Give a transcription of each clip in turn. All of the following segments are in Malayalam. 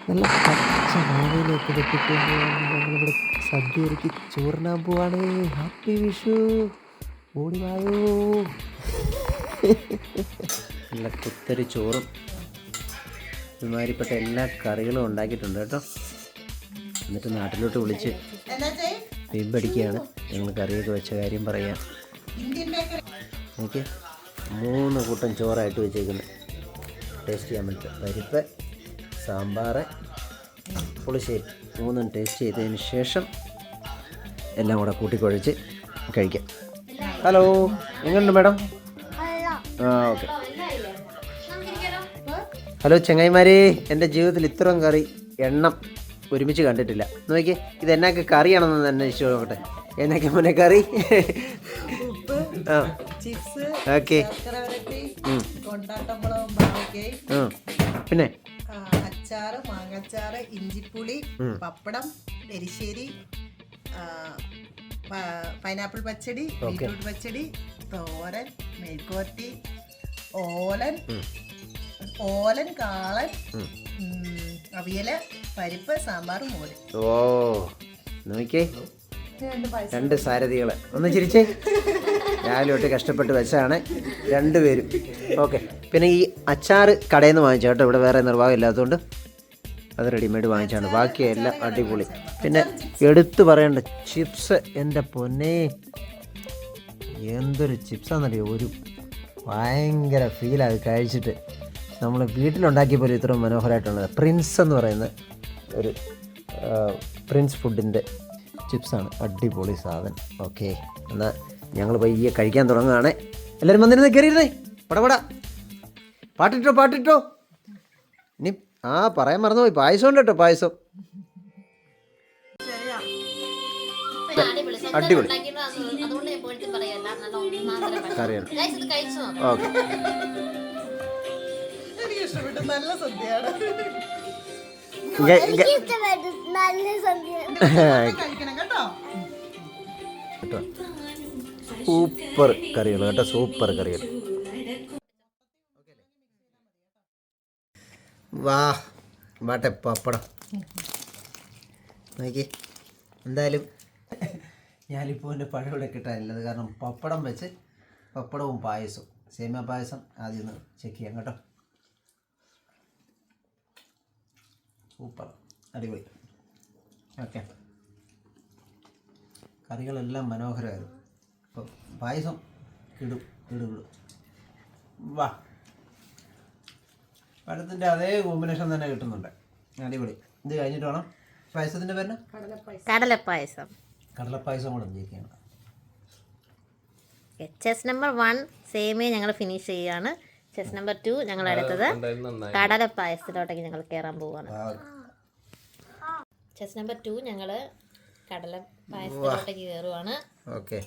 നല്ല പച്ച മാവേലിയൊക്കെ വെട്ടിക്കൊണ്ട് ഞങ്ങളിവിടെ സദ്യ ഒരുക്കി ചോറിനാൻ പോവാണ്. ഹാപ്പി വിഷു, ഓടിവായോ. നല്ല കുത്തരി ചോറും ഇതുമാതിരിപ്പെട്ട എല്ലാ കറികളും ഉണ്ടാക്കിയിട്ടുണ്ട് കേട്ടോ. എന്നിട്ട് നാട്ടിലോട്ട് വിളിച്ച് വീമ്പടിക്കുകയാണ്. ഞങ്ങൾ കറിയൊക്കെ വെച്ച കാര്യം പറയാം. എനിക്ക് 3 കൂട്ടം ചോറായിട്ട് വെച്ചേക്കുന്നത് ടേസ്റ്റ് ചെയ്യാൻ പറ്റും. പരിപ്പ്, സാമ്പാർ, പുളിശ്ശേരി 3 ടേസ്റ്റ് ചെയ്തതിന് ശേഷം എല്ലാം കൂടെ കൂട്ടിക്കുഴച്ച് കഴിക്കാം. ഹലോ, എങ്ങനെയുണ്ട് മാഡം? ഓക്കെ. ഹലോ ചങ്ങായിമാരെ, എൻ്റെ ജീവിതത്തിൽ ഇത്രയും കറി എണ്ണം ഒരുമിച്ച് കണ്ടിട്ടില്ല. നോക്കിയേ, ഇത് എന്നൊക്കെ കറിയാണെന്ന് അന്വേഷിച്ചു നോക്കട്ടെ. എന്നൊക്കെ മുന്നേ കറി. ആ ഓക്കെ. പിന്നെ അച്ചാറ്, മാങ്ങാച്ചാറ്, ഇഞ്ചിപ്പുളി, പപ്പടം, എരിശ്ശേരി, പൈനാപ്പിൾ പച്ചടി, ബീറ്റ്റൂട്ട് പച്ചടി, തോരൻ, മെഴുക്കുവരട്ടി, ഓലൻ, കാളൻ, അവിയല്, പരിപ്പ്, സാമ്പാർ, മോര്. ഓ നോക്കിയേ, 2 സാരഥികൾ. ഒന്ന് ചിരിച്ചേ. രാവിലെ തൊട്ട് കഷ്ടപ്പെട്ട് വെച്ചാണ് 2 പേരും. ഓക്കെ. പിന്നെ ഈ അച്ചാറ് കടയിൽ നിന്ന് വാങ്ങിച്ചു കേട്ടോ. ഇവിടെ വേറെ നിർവാഹം ഇല്ലാത്തതുകൊണ്ട് അത് റെഡിമെയ്ഡ് വാങ്ങിച്ചാണ്. ബാക്കിയെല്ലാം അടിപൊളി. പിന്നെ എടുത്തു പറയേണ്ട ചിപ്സ്, എൻ്റെ പൊന്നേ എന്തൊരു ചിപ്സാണെന്നറിയോ. ഒരു ഭയങ്കര ഫീലാണ് കഴിച്ചിട്ട്. നമ്മൾ വീട്ടിലുണ്ടാക്കിയ പോലെ ഇത്ര മനോഹരമായിട്ടുള്ളത്. പ്രിൻസ് എന്ന് പറയുന്ന ഒരു പ്രിൻസ് ഫുഡിൻ്റെ ചിപ്സാണ്. അടിപൊളി സാധനം. ഓക്കെ, എന്നാൽ ഞങ്ങൾ പയ്യെ കഴിക്കാൻ തുടങ്ങുകയാണ്. എല്ലാവരും വന്നിരുന്ന് കയറിയിരുന്നേ. പടപടാ പാട്ടിട്ടോ. ഇനി പറയാൻ മറന്നുപോയി, പായസം ഉണ്ട് കേട്ടോ. പായസം അടിപൊളി കറിയാണ്. ഓക്കെ, നല്ല സദ്യയാണ്. സൂപ്പർ കറികൾ കേട്ടോ, സൂപ്പർ കറികൾ. വാട്ടെ പപ്പടം നോക്കി. എന്തായാലും ഞാനിപ്പോൾ എൻ്റെ പഴയുടെ കിട്ടാനില്ലത് കാരണം പപ്പടം വെച്ച് പപ്പടവും പായസവും, സേമിയ പായസം ആദ്യം ഒന്ന് ചെക്ക് ചെയ്യാം കേട്ടോ. സൂപ്പർ, അടിപൊളി. ഓക്കെ, കറികളെല്ലാം മനോഹരമായിരുന്നു. അപ്പം പായസം ഇടും. വാ, പഴത്തിൻ്റെ അതേ കോമ്പിനേഷൻ തന്നെ കിട്ടുന്നുണ്ട്. അടിപൊളി. ഇത് കഴിഞ്ഞിട്ട് വേണം പായസത്തിൻ്റെ പേരിന് കടലപ്പായസം കൂടെ ചെയ്യിക്കുകയാണ്. ചെസ് നമ്പർ 1 സേമിയ ഞങ്ങൾ ഫിനിഷ് ചെയ്യുകയാണ്. ചെസ് നമ്പർ 2 ഞങ്ങൾ അടുത്തത് കടലപ്പായസത്തിലോട്ടേക്ക് ഞങ്ങൾ കയറാൻ പോവുകയാണ്. ചെസ് നമ്പർ 2 ഞങ്ങൾ കടലപ്പായസത്തിലോട്ടേക്ക് കയറുവാണ്. ഓക്കെ,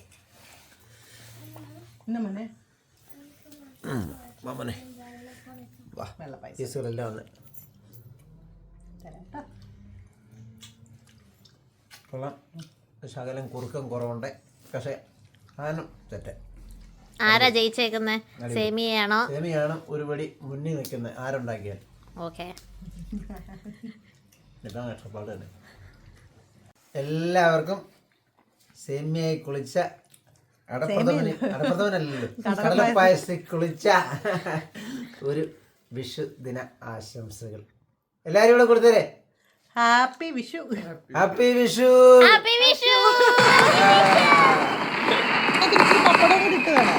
പീസുകളെല്ലാം ഒന്ന് കൊള്ളാം. ശകലം കുറുക്കം കുറവുണ്ട്, പക്ഷേ സാധനം തെറ്റ്. ആരാ ജയിച്ചേക്കുന്നത്? സേമിയയാണോ? സേമിയാണ് ഒരു പടി മുന്നിൽ നിൽക്കുന്നത് ആരുണ്ടാക്കിയാൽ. ഓക്കെ, കഷ്ടപ്പാട് തന്നെ. എല്ലാവർക്കും സേമിയായി കുളിച്ച അടപ്രഥമനല്ലല്ലോ, കടലപ്പായസത്തിൽ കുളിച്ച ഒരു വിഷു ദിന ആശംസകൾ എല്ലാവരും ഇവിടെ കൊടുത്തേ. Happy Vishu. Happy Vishu. Happy Vishu. പപ്പടം കൂടി ഇട്ട് വേണം.